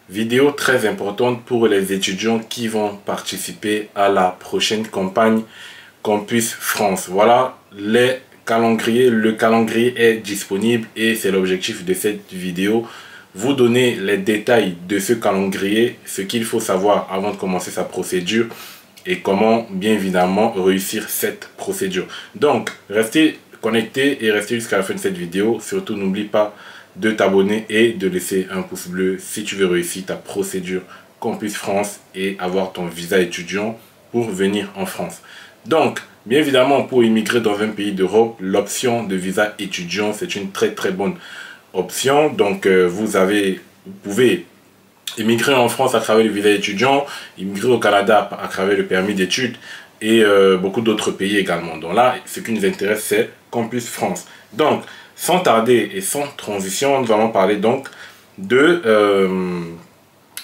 Vidéo très importante pour les étudiants qui vont participer à la prochaine campagne Campus France. Voilà les calendriers. Le calendrier est disponible et c'est l'objectif de cette vidéo. Vous donner les détails de ce calendrier, ce qu'il faut savoir avant de commencer sa procédure et comment bien évidemment réussir cette procédure. Donc restez connectés et restez jusqu'à la fin de cette vidéo. Surtout n'oublie pas de t'abonner et de laisser un pouce bleu si tu veux réussir ta procédure Campus France et avoir ton visa étudiant pour venir en France. Donc, bien évidemment, pour immigrer dans un pays d'Europe, l'option de visa étudiant, c'est une très bonne option. Donc, vous pouvez immigrer en France à travers le visa étudiant, immigrer au Canada à travers le permis d'études et beaucoup d'autres pays également. Donc là, ce qui nous intéresse, c'est Campus France. Donc, sans tarder et sans transition, nous allons parler donc de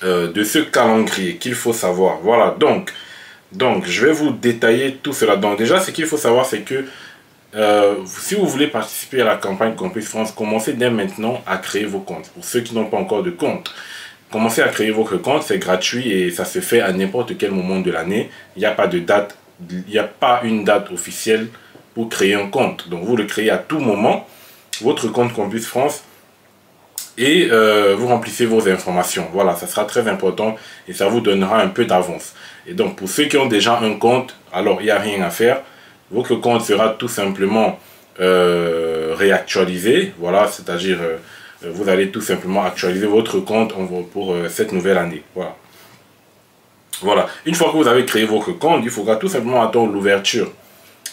ce calendrier qu'il faut savoir. Voilà, donc je vais vous détailler tout cela. Donc déjà, ce qu'il faut savoir, c'est que si vous voulez participer à la campagne Campus France, commencez dès maintenant à créer vos comptes. Pour ceux qui n'ont pas encore de compte, commencez à créer votre compte, c'est gratuit et ça se fait à n'importe quel moment de l'année. Il n'y a pas de date, il n'y a pas une date officielle pour créer un compte. Donc vous le créez à tout moment, votre compte Campus France, et vous remplissez vos informations. Voilà, ça sera très important et ça vous donnera un peu d'avance. Et donc pour ceux qui ont déjà un compte, alors il n'y a rien à faire. Votre compte sera tout simplement réactualisé. Voilà, c'est-à-dire vous allez tout simplement actualiser votre compte pour cette nouvelle année. Voilà. Voilà. Une fois que vous avez créé votre compte, il faudra tout simplement attendre l'ouverture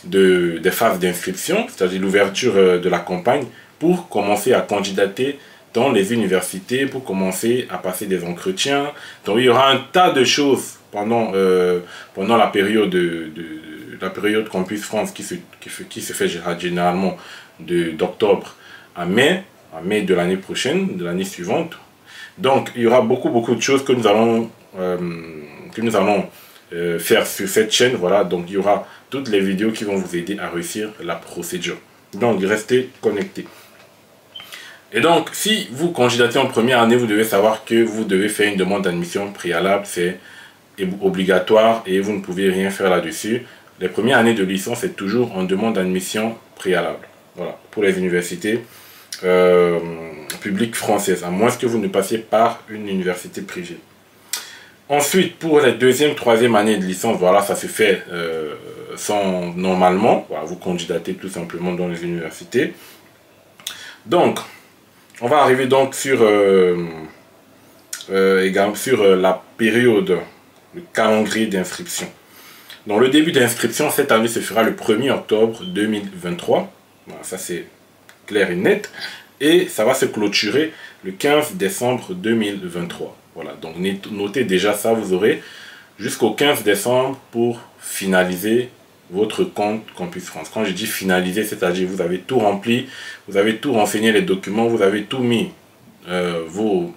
des phases d'inscription, c'est-à-dire l'ouverture de la campagne, pour commencer à candidater dans les universités, pour commencer à passer des entretiens. Donc il y aura un tas de choses pendant la période la période Campus France qui se fait généralement d'octobre à mai de l'année prochaine, de l'année suivante. Donc il y aura beaucoup de choses que nous allons faire sur cette chaîne. Voilà, donc il y aura toutes les vidéos qui vont vous aider à réussir la procédure. Donc restez connectés. Et donc si vous candidatez en première année, vous devez savoir que vous devez faire une demande d'admission préalable. C'est obligatoire et vous ne pouvez rien faire là-dessus. Les premières années de licence, c'est toujours en demande d'admission préalable. Voilà, pour les universités publiques françaises, à moins que vous ne passiez par une université privée. Ensuite, pour les deuxième, troisième années de licence, voilà, ça se fait normalement. Voilà, vous candidatez tout simplement dans les universités. Donc, on va arriver donc sur la période, le calendrier d'inscription. Donc, le début d'inscription cette année se fera le 1er octobre 2023. Voilà, ça c'est clair et net. Et ça va se clôturer le 15 décembre 2023. Voilà, donc notez déjà ça, vous aurez jusqu'au 15 décembre pour finaliser votre compte Campus France. Quand je dis finaliser, c'est-à-dire vous avez tout rempli, vous avez tout renseigné, les documents, vous avez tout mis, vos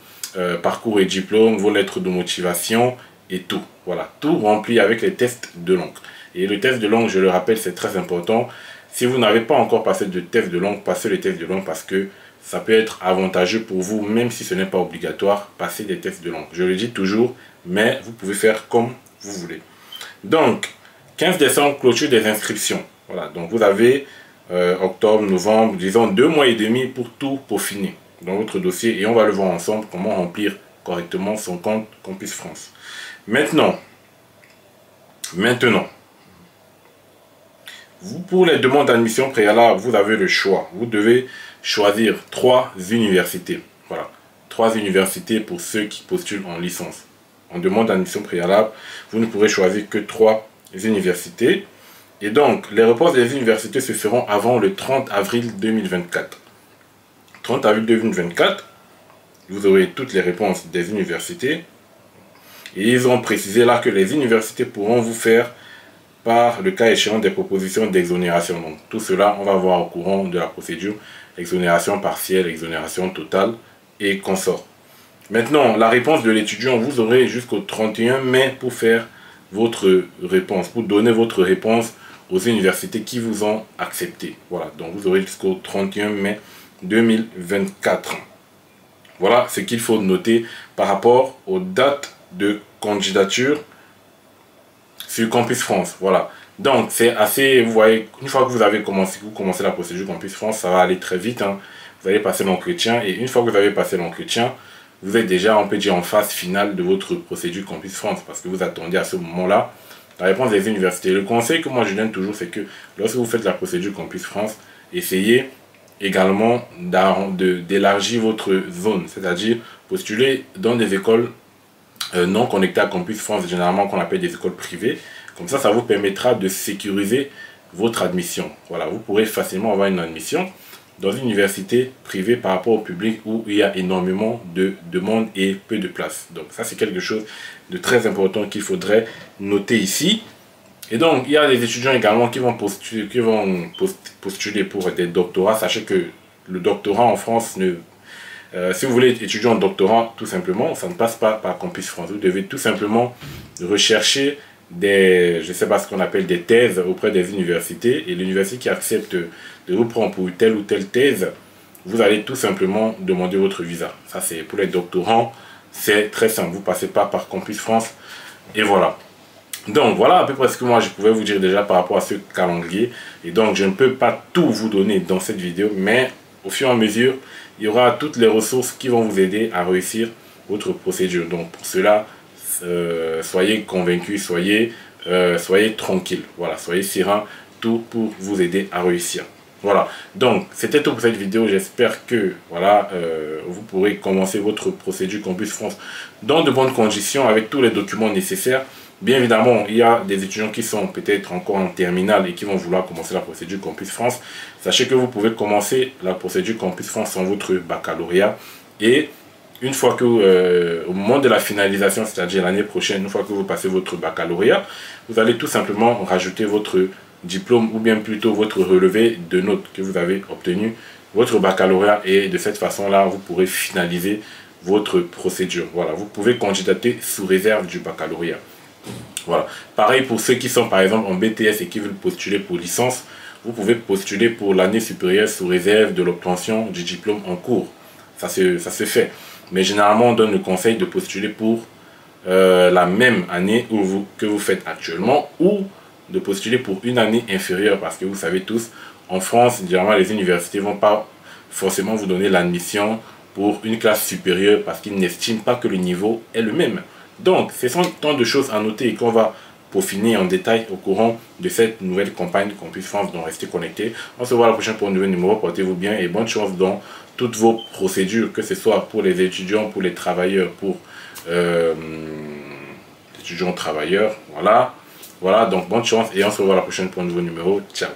parcours et diplômes, vos lettres de motivation et tout. Voilà, tout rempli avec les tests de langue. Et le test de langue, je le rappelle, c'est très important. Si vous n'avez pas encore passé de test de langue, passez le test de langue parce que ça peut être avantageux pour vous, même si ce n'est pas obligatoire, passer des tests de langue. Je le dis toujours, mais vous pouvez faire comme vous voulez. Donc, 15 décembre, clôture des inscriptions. Voilà, donc vous avez octobre, novembre, disons 2 mois et demi pour tout peaufiner dans votre dossier. Et on va le voir ensemble, comment remplir correctement son compte Campus France. Maintenant, pour les demandes d'admission préalable, vous avez le choix. Vous devez choisir 3 universités. Voilà, 3 universités pour ceux qui postulent en licence. En demande d'admission préalable, vous ne pourrez choisir que 3 universités. Et donc, les réponses des universités se feront avant le 30 avril 2024. 30 avril 2024, vous aurez toutes les réponses des universités. Et ils ont précisé là que les universités pourront vous faire par le cas échéant des propositions d'exonération. Donc tout cela, on va voir au courant de la procédure, exonération partielle, exonération totale et consorts. Maintenant, la réponse de l'étudiant, vous aurez jusqu'au 31 mai pour faire votre réponse, pour donner votre réponse aux universités qui vous ont accepté. Voilà, donc vous aurez jusqu'au 31 mai 2024. Voilà ce qu'il faut noter par rapport aux dates de candidature sur Campus France. Voilà. Donc, c'est assez, vous voyez, une fois que vous commencez la procédure Campus France, ça va aller très vite. Hein. Vous allez passer l'entretien et une fois que vous avez passé l'entretien, vous êtes déjà, on peut dire, en phase finale de votre procédure Campus France parce que vous attendez à ce moment-là la réponse des universités. Le conseil que moi je donne toujours, c'est que lorsque vous faites la procédure Campus France, essayez également d'élargir votre zone, c'est-à-dire postuler dans des écoles non connectées à Campus France, généralement qu'on appelle des écoles privées. Comme ça vous permettra de sécuriser votre admission. Voilà, vous pourrez facilement avoir une admission dans une université privée par rapport au public où il y a énormément de demandes et peu de places. Donc ça, c'est quelque chose de très important qu'il faudrait noter ici. Et donc, il y a des étudiants également qui vont postuler pour des doctorats. Sachez que le doctorat en France, si vous voulez étudier en doctorat, tout simplement, ça ne passe pas par Campus France. Vous devez tout simplement rechercher je ne sais pas ce qu'on appelle des thèses auprès des universités, et l'université qui accepte de vous prendre pour telle ou telle thèse, vous allez tout simplement demander votre visa. Ça, c'est pour les doctorants, c'est très simple, vous ne passez pas par Campus France, et voilà. Donc voilà à peu près ce que moi je pouvais vous dire déjà par rapport à ce calendrier, et donc je ne peux pas tout vous donner dans cette vidéo, mais au fur et à mesure, il y aura toutes les ressources qui vont vous aider à réussir votre procédure. Donc pour cela, soyez convaincus, soyez tranquille, voilà, soyez serein, tout pour vous aider à réussir. Voilà, donc c'était tout pour cette vidéo. J'espère que voilà, vous pourrez commencer votre procédure Campus France dans de bonnes conditions avec tous les documents nécessaires. Bien évidemment, il y a des étudiants qui sont peut-être encore en terminale et qui vont vouloir commencer la procédure Campus France. Sachez que vous pouvez commencer la procédure Campus France sans votre baccalauréat, et une fois que, au moment de la finalisation, c'est-à-dire l'année prochaine, une fois que vous passez votre baccalauréat, vous allez tout simplement rajouter votre diplôme ou bien plutôt votre relevé de notes que vous avez obtenu, votre baccalauréat, et de cette façon-là, vous pourrez finaliser votre procédure. Voilà, vous pouvez candidater sous réserve du baccalauréat. Voilà. Pareil pour ceux qui sont par exemple en BTS et qui veulent postuler pour licence, vous pouvez postuler pour l'année supérieure sous réserve de l'obtention du diplôme en cours. Ça se fait. Mais généralement, on donne le conseil de postuler pour la même année que vous faites actuellement, ou de postuler pour une année inférieure, parce que vous savez tous, en France, généralement, les universités ne vont pas forcément vous donner l'admission pour une classe supérieure parce qu'ils n'estiment pas que le niveau est le même. Donc, ce sont tant de choses à noter et qu'on va peaufiner en détail au courant de cette nouvelle campagne Campus France. Donc, restez connectés. On se voit la prochaine pour un nouveau numéro. Portez-vous bien et bonne chance dans toutes vos procédures, que ce soit pour les étudiants, pour les travailleurs, pour les étudiants travailleurs. Voilà. Voilà, donc bonne chance et on se voit la prochaine pour un nouveau numéro. Ciao.